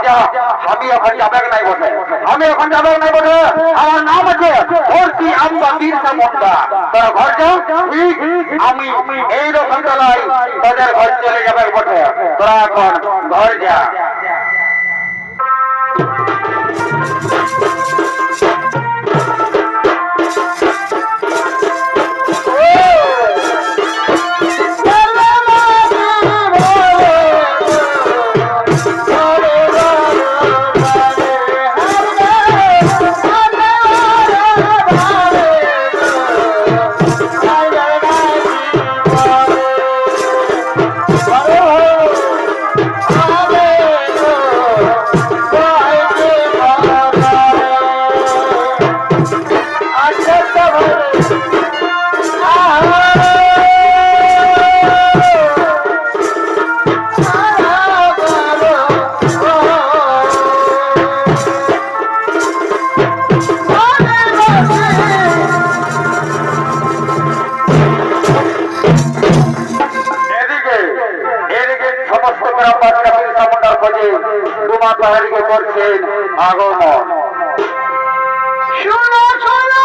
যা আমি এখন যাবে নাই বটে আমি এখন যাবে নাই বটে আমার নাম আছে ভর্তি আম্বা বীরসা মুন্ডা তোরা ঘর যা আমি এইরকম চলাই তোদের ঘর চলে যাবে বটে তোরা এখন ঘর যা করছেন আগমন শোনো শোনো